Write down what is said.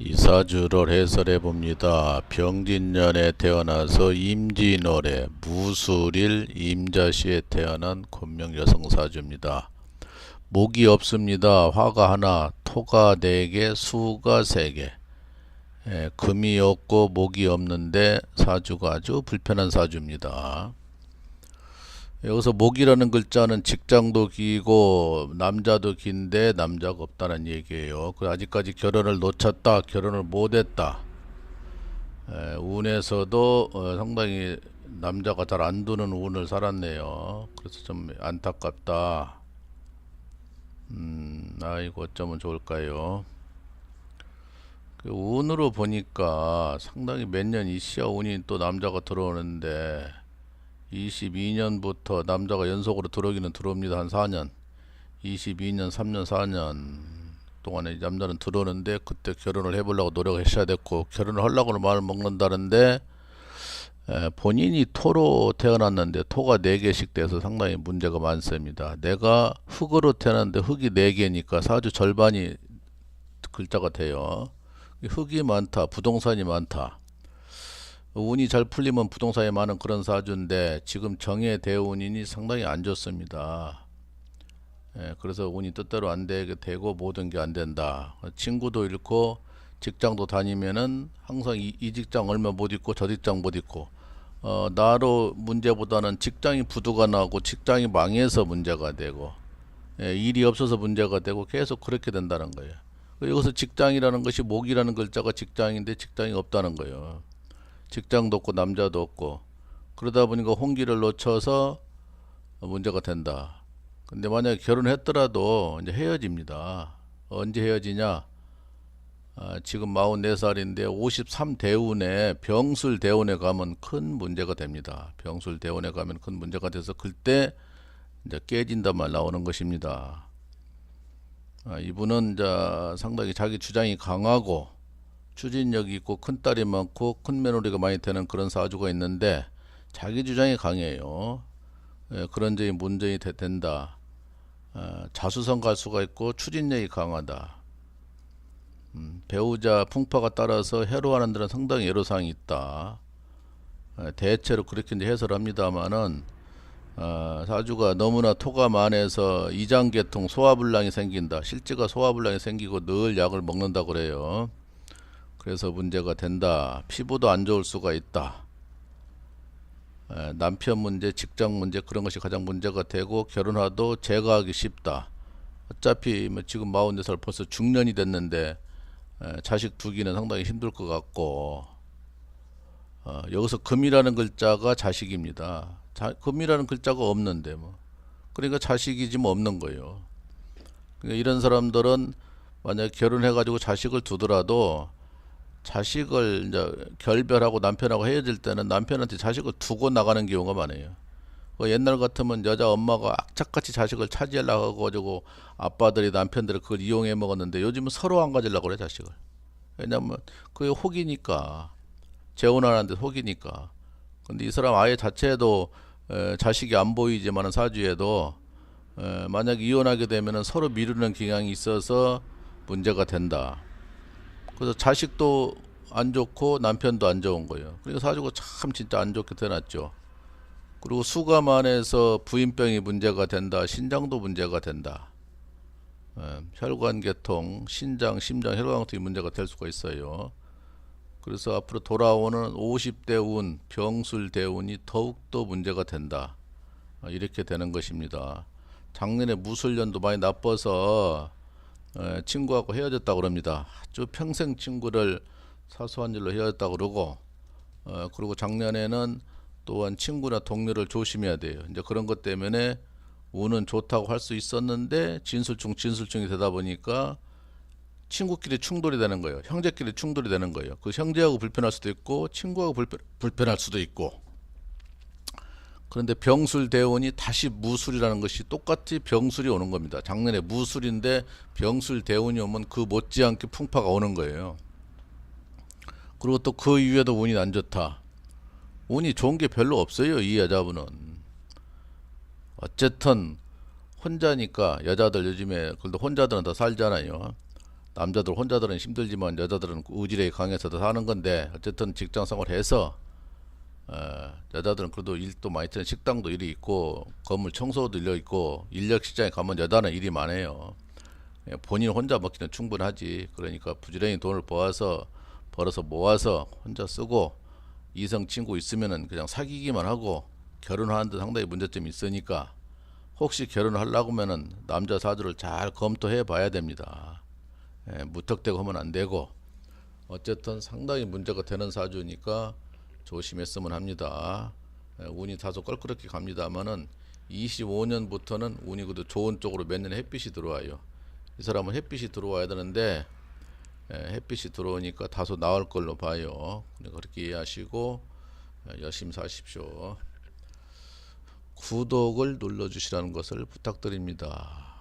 이사주를 해설해 봅니다. 병진년에 태어나서 임진월에 무술일 임자시에 태어난 권명 여성사주입니다. 목이 없습니다. 화가 하나, 토가 4개, 수가 3개. 금이 없고 목이 없는데 사주가 아주 불편한 사주입니다. 여기서 목이라는 글자는 직장도 기고 남자도 긴데 남자가 없다는 얘기예요. 아직까지 결혼을 놓쳤다, 결혼을 못했다. 운에서도 상당히 남자가 잘 안 두는 운을 살았네요. 그래서 좀 안타깝다. 아이고 어쩌면 좋을까요? 그 운으로 보니까 상당히 몇 년 이시야 운이 또 남자가 들어오는데 22년부터 남자가 연속으로 들어오기는 들어옵니다. 한 4년. 22년, 3년, 4년 동안에 남자는 들어오는데 그때 결혼을 해보려고 노력하셔야 됐고 결혼을 하려고는 마음을 먹는다는데 본인이 토로 태어났는데 토가 4개씩 돼서 상당히 문제가 많습니다. 내가 흙으로 태어났는데 흙이 4개니까 사주 절반이 글자가 돼요. 흙이 많다, 부동산이 많다. 운이 잘 풀리면 부동산이 많은 그런 사주인데 지금 정의 대운이 상당히 안 좋습니다. 그래서 운이 뜻대로 안 되게 되고 모든 게 안 된다. 친구도 잃고 직장도 다니면은 항상 이 직장 얼마 못 있고 저 직장 못 있고 나로 문제보다는 직장이 부도가 나고 직장이 망해서 문제가 되고 일이 없어서 문제가 되고 계속 그렇게 된다는 거예요. 여기서 직장이라는 것이 목이라는 글자가 직장인데 직장이 없다는 거예요. 직장도 없고 남자도 없고 그러다 보니까 홍기를 놓쳐서 문제가 된다. 근데 만약에 결혼했더라도 이제 헤어집니다. 언제 헤어지냐? 지금 44살인데 53대운에 병술대운에 가면 큰 문제가 됩니다. 병술대운에 가면 큰 문제가 돼서 그때 이제 깨진단 말 나오는 것입니다. 이분은 이제 상당히 자기 주장이 강하고 추진력이 있고 큰딸이 많고 큰 며느리가 많이 되는 그런 사주가 있는데 자기 주장이 강해요. 그런 점이 문제이 된다. 자수성 갈 수가 있고 추진력이 강하다. 배우자 풍파가 따라서 해로워하는 데는 상당히 애로사항이 있다. 대체로 그렇게 이제 해설합니다만은 사주가 너무나 토가 많아서 이장계통 소화불량이 생긴다. 실제가 소화불량이 생기고 늘 약을 먹는다 그래요. 그래서 문제가 된다. 피부도 안 좋을 수가 있다. 남편 문제, 직장 문제 그런 것이 가장 문제가 되고 결혼하도 재가하기 쉽다. 어차피 뭐 지금 44살 벌써 중년이 됐는데 자식 두기는 상당히 힘들 것 같고 여기서 금이라는 글자가 자식입니다. 금이라는 글자가 없는데 뭐 그러니까 자식이지 뭐 없는 거예요. 그러니까 이런 사람들은 만약 결혼해가지고 자식을 두더라도 자식을 이제 결별하고 남편하고 헤어질 때는 남편한테 자식을 두고 나가는 경우가 많아요. 옛날 같으면 여자 엄마가 악착같이 자식을 차지하려고 가지고 아빠들이 남편들을 그걸 이용해 먹었는데 요즘은 서로 안 가지려고 그래 자식을. 왜냐면 그게 혹이니까 재혼하는데 혹이니까. 근데 이 사람 아예 자체도 자식이 안 보이지만은 사주에도 만약 이혼하게 되면은 서로 미루는 경향이 있어서 문제가 된다. 그래서 자식도 안 좋고 남편도 안 좋은 거예요. 그러니까 사주가 참 진짜 안 좋게 되놨죠. 그리고 수가 만해서 부인병이 문제가 된다. 신장도 문제가 된다. 혈관계통, 신장, 심장, 혈관계통이 문제가 될 수가 있어요. 그래서 앞으로 돌아오는 50대 운, 병술대운이 더욱더 문제가 된다. 이렇게 되는 것입니다. 작년에 무술년도 많이 나빠서 친구하고 헤어졌다고 그럽니다. 아주 평생 친구를 사소한 일로 헤어졌다고 그러고 그리고 작년에는 또한 친구나 동료를 조심해야 돼요. 이제 그런 것 때문에 운은 좋다고 할 수 있었는데 진술중이 되다 보니까 친구끼리 충돌이 되는 거예요. 형제끼리 충돌이 되는 거예요. 그 형제하고 불편할 수도 있고 친구하고 불편할 수도 있고. 그런데 병술대운이 다시 무술이라는 것이 똑같이 병술이 오는 겁니다. 작년에 무술인데 병술대운이 오면 그 못지않게 풍파가 오는 거예요. 그리고 또 그 이후에도 운이 안 좋다. 운이 좋은 게 별로 없어요. 이 여자분은. 어쨌든 혼자니까 여자들 요즘에 그래도 혼자들은 더 살잖아요. 남자들 혼자들은 힘들지만 여자들은 의지력이 강해서 더 사는 건데 어쨌든 직장 생활해서 여자들은 그래도 일도 많이 있잖아요. 식당도 일이 있고 건물 청소도 일이 있고 인력 시장에 가면 여자는 일이 많아요. 본인 혼자 먹기는 충분하지. 그러니까 부지런히 돈을 벌어서 모아서 혼자 쓰고 이성 친구 있으면은 그냥 사귀기만 하고 결혼하는데 상당히 문제점이 있으니까 혹시 결혼을 하려고 하면은 남자 사주를 잘 검토해 봐야 됩니다. 무턱대고 하면 안 되고 어쨌든 상당히 문제가 되는 사주니까 조심했으면 합니다. 운이 다소 껄끄럽게 갑니다만은 25년부터는 운이 그래도 좋은 쪽으로 몇 년에 햇빛이 들어와요. 이 사람은 햇빛이 들어와야 되는데 햇빛이 들어오니까 다소 나을 걸로 봐요. 그렇게 이해하시고 열심히 사십시오. 구독을 눌러주시라는 것을 부탁드립니다.